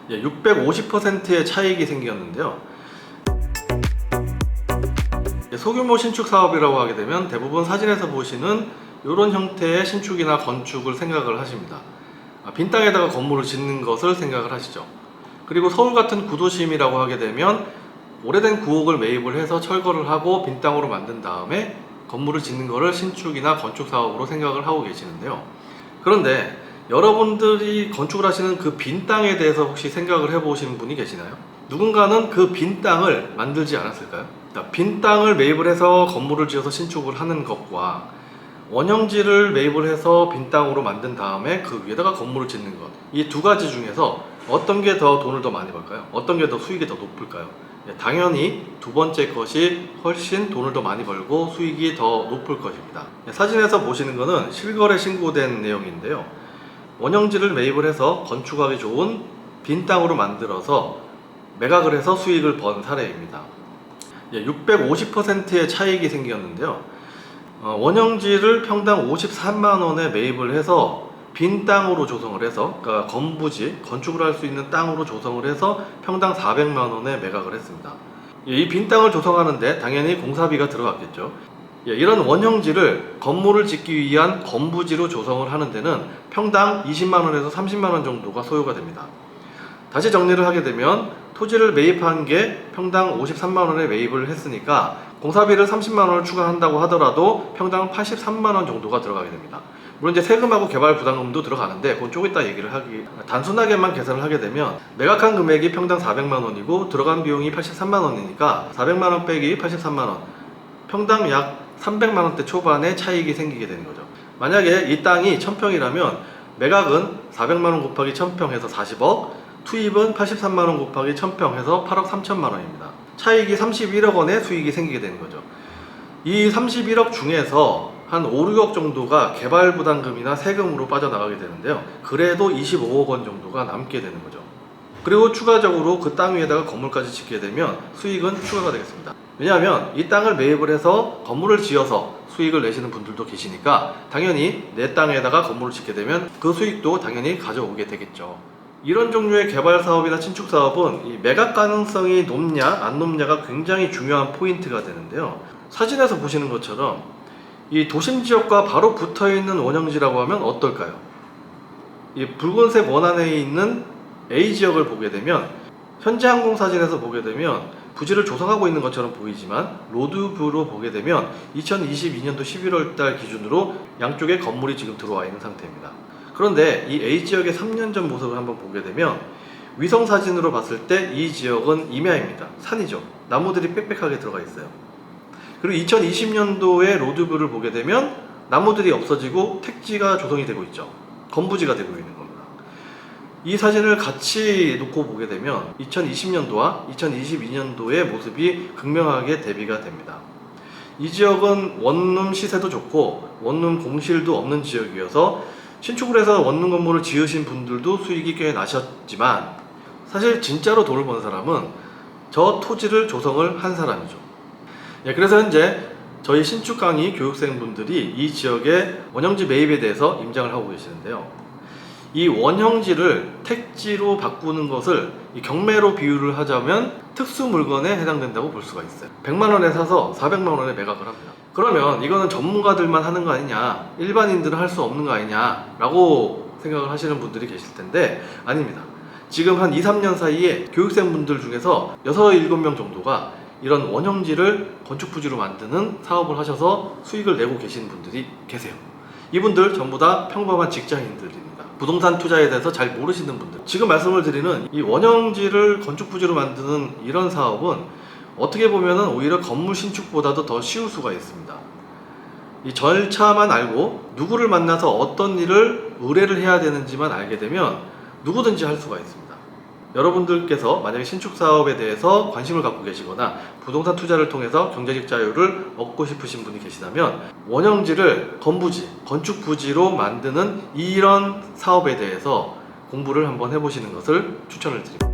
650%의 차익이 생겼는데요. 소규모 신축 사업이라고 하게 되면 대부분 사진에서 보시는 이런 형태의 신축이나 건축을 생각을 하십니다. 빈 땅에다가 건물을 짓는 것을 생각을 하시죠. 그리고 서울 같은 구도심이라고 하게 되면 오래된 구옥을 매입을 해서 철거를 하고 빈 땅으로 만든 다음에 건물을 짓는 것을 신축이나 건축 사업으로 생각을 하고 계시는데요. 그런데 여러분들이 건축을 하시는 그 빈 땅에 대해서 혹시 생각을 해보신 분이 계시나요? 누군가는 그 빈 땅을 만들지 않았을까요? 빈 땅을 매입을 해서 건물을 지어서 신축을 하는 것과 원형지를 매입을 해서 빈 땅으로 만든 다음에 그 위에다가 건물을 짓는 것, 이 두 가지 중에서 어떤 게 더 돈을 더 많이 벌까요? 어떤 게 더 수익이 더 높을까요? 당연히 두 번째 것이 훨씬 돈을 더 많이 벌고 수익이 더 높을 것입니다. 사진에서 보시는 것은 실거래 신고된 내용인데요. 원형지를 매입을 해서 건축하기 좋은 빈 땅으로 만들어서 매각을 해서 수익을 번 사례입니다. 650%의 차익이 생겼는데요. 원형지를 평당 53만원에 매입을 해서 빈 땅으로 조성을 해서, 그러니까 건부지, 건축을 할 수 있는 땅으로 조성을 해서 평당 400만원에 매각을 했습니다. 이 빈 땅을 조성하는데 당연히 공사비가 들어갔겠죠. 이런 원형지를 건물을 짓기 위한 건부지로 조성을 하는 데는 평당 20만원에서 30만원 정도가 소요가 됩니다. 다시 정리를 하게 되면 토지를 매입한 게 평당 53만원에 매입을 했으니까 공사비를 30만원을 추가한다고 하더라도 평당 83만원 정도가 들어가게 됩니다. 물론 이제 세금하고 개발 부담금도 들어가는데 그건 좀 이따 얘기를 단순하게만 계산을 하게 되면 매각한 금액이 평당 400만원이고 들어간 비용이 83만원이니까 400만원 빼기 83만원, 평당 약 300만원대 초반의 차익이 생기게 되는 거죠. 만약에 이 땅이 1000평이라면 매각은 400만원 곱하기 1000평 해서 40억, 투입은 83만원 곱하기 1000평 해서 8억 3천만원입니다. 차익이 31억 원의 수익이 생기게 되는 거죠. 이 31억 중에서 한 5, 6억 정도가 개발 부담금이나 세금으로 빠져나가게 되는데요. 그래도 25억 원 정도가 남게 되는 거죠. 그리고 추가적으로 그 땅 위에다가 건물까지 짓게 되면 수익은 추가가 되겠습니다. 왜냐하면 이 땅을 매입을 해서 건물을 지어서 수익을 내시는 분들도 계시니까 당연히 내 땅에다가 건물을 짓게 되면 그 수익도 당연히 가져오게 되겠죠. 이런 종류의 개발 사업이나 신축 사업은 이 매각 가능성이 높냐 안 높냐가 굉장히 중요한 포인트가 되는데요. 사진에서 보시는 것처럼 이 도심 지역과 바로 붙어 있는 원형지라고 하면 어떨까요? 이 붉은색 원안에 있는 A 지역을 보게 되면 현재 항공 사진에서 보게 되면 부지를 조성하고 있는 것처럼 보이지만 로드뷰로 보게 되면 2022년도 11월달 기준으로 양쪽에 건물이 지금 들어와 있는 상태입니다. 그런데 이 A 지역의 3년 전 모습을 한번 보게 되면 위성 사진으로 봤을 때 이 지역은 임야입니다. 산이죠. 나무들이 빽빽하게 들어가 있어요. 그리고 2020년도에 로드뷰를 보게 되면 나무들이 없어지고 택지가 조성이 되고 있죠. 건부지가 되고 있는 겁니다. 이 사진을 같이 놓고 보게 되면 2020년도와 2022년도의 모습이 극명하게 대비가 됩니다. 이 지역은 원룸 시세도 좋고 원룸 공실도 없는 지역이어서 신축을 해서 원룸 건물을 지으신 분들도 수익이 꽤 나셨지만 사실 진짜로 돈을 버는 사람은 저 토지를 조성을 한 사람이죠. 그래서 현재 저희 신축 강의 교육생분들이 이 지역의 원형지 매입에 대해서 임장을 하고 계시는데요. 이 원형지를 택지로 바꾸는 것을 경매로 비유를 하자면 특수 물건에 해당된다고 볼 수가 있어요. 100만원에 사서 400만원에 매각을 합니다. 그러면 이거는 전문가들만 하는 거 아니냐, 일반인들은 할 수 없는 거 아니냐 라고 생각을 하시는 분들이 계실 텐데 아닙니다. 지금 한 2, 3년 사이에 교육생분들 중에서 6, 7명 정도가 이런 원형지를 건축부지로 만드는 사업을 하셔서 수익을 내고 계신 분들이 계세요. 이분들 전부 다 평범한 직장인들입니다. 부동산 투자에 대해서 잘 모르시는 분들. 지금 말씀을 드리는 이 원형지를 건축부지로 만드는 이런 사업은 어떻게 보면은 오히려 건물 신축보다도 더 쉬울 수가 있습니다. 이 절차만 알고 누구를 만나서 어떤 일을 의뢰를 해야 되는지만 알게 되면 누구든지 할 수가 있습니다. 여러분들께서 만약에 신축 사업에 대해서 관심을 갖고 계시거나 부동산 투자를 통해서 경제적 자유를 얻고 싶으신 분이 계시다면 원형지를 건부지, 건축부지로 만드는 이런 사업에 대해서 공부를 한번 해보시는 것을 추천을 드립니다.